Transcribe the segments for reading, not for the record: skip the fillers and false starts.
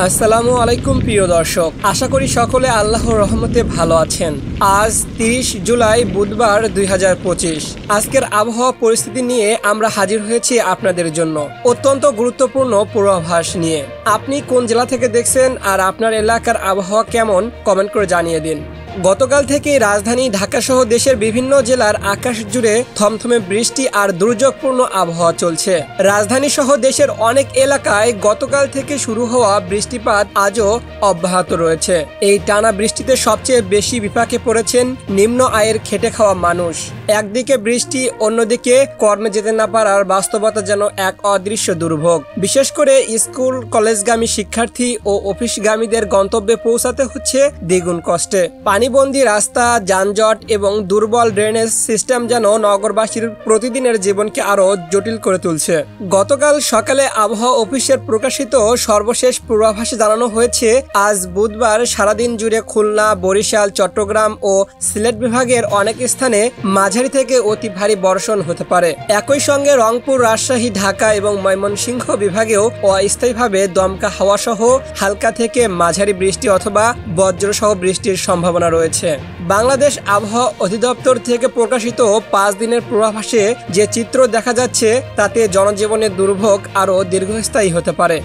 আসসালামু আলাইকুম প্রিয় দর্শক, আশা করি সকলে আল্লাহর রহমতে ভালো আছেন। আজ 30 জুলাই বুধবার 2025। আজকের আবহাওয়া পরিস্থিতি নিয়ে আমরা হাজির হয়েছি আপনাদের জন্য অত্যন্ত গুরুত্বপূর্ণ পূর্বাভাস নিয়ে। আপনি কোন জেলা থেকে দেখছেন আর আপনার এলাকার আবহাওয়া কেমন কমেন্ট করে জানিয়ে দিন। গতকাল থেকে রাজধানী ঢাকা সহ দেশের বিভিন্ন জেলার আকাশ জুড়ে থমথমে বৃষ্টি আর দুর্যোগপূর্ণ আবহাওয়া চলছে। রাজধানী সহ দেশের অনেক এলাকায় গতকাল থেকে শুরু হওয়া বৃষ্টিপাত আজও অব্যাহত রয়েছে। এই টানা বৃষ্টিতে সবচেয়ে বেশি বিপাকে পড়েছেন নিম্ন আয়ের খেটে খাওয়া মানুষ। একদিকে বৃষ্টি, অন্যদিকে কর্মে যেতে না পারার বাস্তবতা যেন এক অদৃশ্য দুর্ভোগ। বিশেষ করে স্কুল কলেজগামী শিক্ষার্থী ও অফিসগামীদের গন্তব্যে পৌঁছাতে হচ্ছে দ্বিগুণ কষ্টে। পানিবন্দী রাস্তা, যানজট এবং দুর্বল ড্রেনেজ সিস্টেম যেন নগরবাসীর প্রতিদিনের জীবনকে আরো জটিল করে তুলছে। গতকাল সকালে আবহাওয়া অফিসের প্রকাশিত সর্বশেষ পূর্বাভাসে জানানো হয়েছে, আজ বুধবার সারাদিন জুড়ে খুলনা, বরিশাল, চট্টগ্রাম ও সিলেট বিভাগের অনেক স্থানে মাঝারি থেকে অতি ভারী বর্ষণ হতে পারে। একই সঙ্গে রংপুর, রাজশাহী, ঢাকা এবং ময়মনসিংহ বিভাগেও অস্থায়ীভাবে দমকা হাওয়া সহ হালকা থেকে মাঝারি বৃষ্টি অথবা বজ্রসহ বৃষ্টির সম্ভাবনা রয়েছে। বাংলাদেশ আবহাওয়া অধিদপ্তর থেকে প্রকাশিত 5 দিনের পূর্বাভাসে যে চিত্র দেখা যাচ্ছে, তাতে জনজীবনের দুর্ভোগ আরও দীর্ঘস্থায়ী হতে পারে।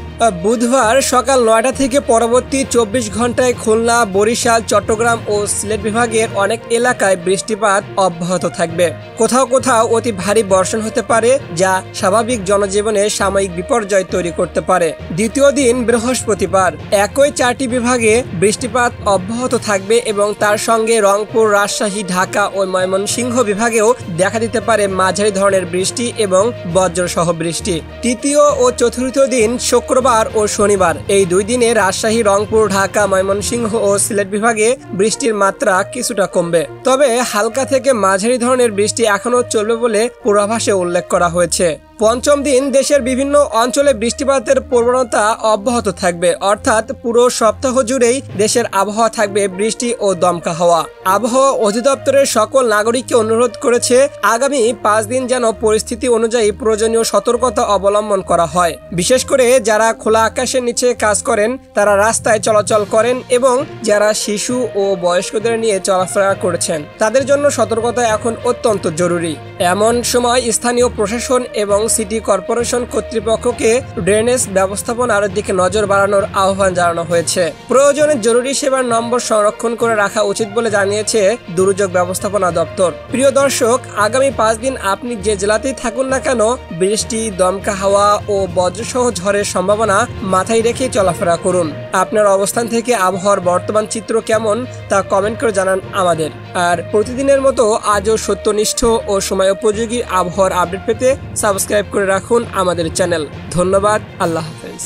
বুধবার সকাল 9টা থেকে পরবর্তী 24 ঘন্টায় খুলনা, বরিশাল, চট্টগ্রাম ও সিলেট বিভাগের অনেক এলাকায় বৃষ্টিপাত অব্যাহত থাকবে। কোথাও কোথাও অতি ভারী বর্ষণ হতে পারে, যা স্বাভাবিক জনজীবনে সাময়িক বিপর্যয় তৈরি করতে পারে। দ্বিতীয় দিন বৃহস্পতিবার একই 4টি বিভাগে বৃষ্টিপাত অব্যাহত থাকবে এবং তার সঙ্গে রংপুর, রাজশাহী, ঢাকা ও ময়মনসিংহ বিভাগেও দেখা দিতে পারে মাঝারি ধরনের বৃষ্টি এবং বজ্রসহ বৃষ্টি। তৃতীয় ও চতুর্থ দিন শুক্রবার ও শনিবার, এই 2 দিনে রাজশাহী, রংপুর, ঢাকা, ময়মনসিংহ ও সিলেট বিভাগে বৃষ্টির মাত্রা কিছুটা কমবে, তবে হালকা থেকে মাঝারি ধরনের বৃষ্টি এখনো চলবে বলে পূর্বাভাসে উল্লেখ করা হয়েছে। পঞ্চম দিন দেশের বিভিন্ন অঞ্চলে বৃষ্টিপাতের প্রবণতা অব্যাহত থাকবে, অর্থাৎ পুরো সপ্তাহ জুড়েই দেশের আবহাওয়া থাকবে বৃষ্টি ও দমকা হাওয়া। আবহাওয়া অধিদপ্তরের সকল নাগরিককে অনুরোধ করেছে, আগামী 5 দিন যেন পরিস্থিতি অনুযায়ী প্রয়োজনীয় সতর্কতা অবলম্বন করা হয়। বিশেষ করে যারা খোলা আকাশের নিচে কাজ করেন, তারা রাস্তায় চলাচল করেন এবং যারা শিশু ও বয়স্কদের নিয়ে চলাফেরা করেছেন, তাদের জন্য সতর্কতা এখন অত্যন্ত জরুরি। এমন সময় স্থানীয় প্রশাসন এবং সিটি কর্পোরেশন কর্তৃপক্ষকে ড্রেনেজ ব্যবস্থাপনার দিকে নজর বাড়ানোর আহ্বান জানানো হয়েছে। প্রয়োজনে জরুরি সেবার নম্বর সংরক্ষণ করে রাখা উচিত বলে জানিয়েছে দুর্যোগ ব্যবস্থাপনা দপ্তর। প্রিয় দর্শক, আগামী 5 দিন আপনি যে জেলাতেই থাকুন না কেন, বৃষ্টি, দমকা হাওয়া ও বজ্রসহ ঝড়ের সম্ভাবনা মাথায় রেখে চলাফেরা করুন। আপনার অবস্থান থেকে আবহাওয়ার বর্তমান চিত্র কেমন তা কমেন্ট করে জানান আমাদের। আর প্রতিদিনের মতো আজও সত্যনিষ্ঠ ও সময় উপযোগী আবহাওয়ার আপডেট পেতে সাবস্ক্রাইব করে রাখুন আমাদের চ্যানেল। ধন্যবাদ। আল্লাহ হাফেজ।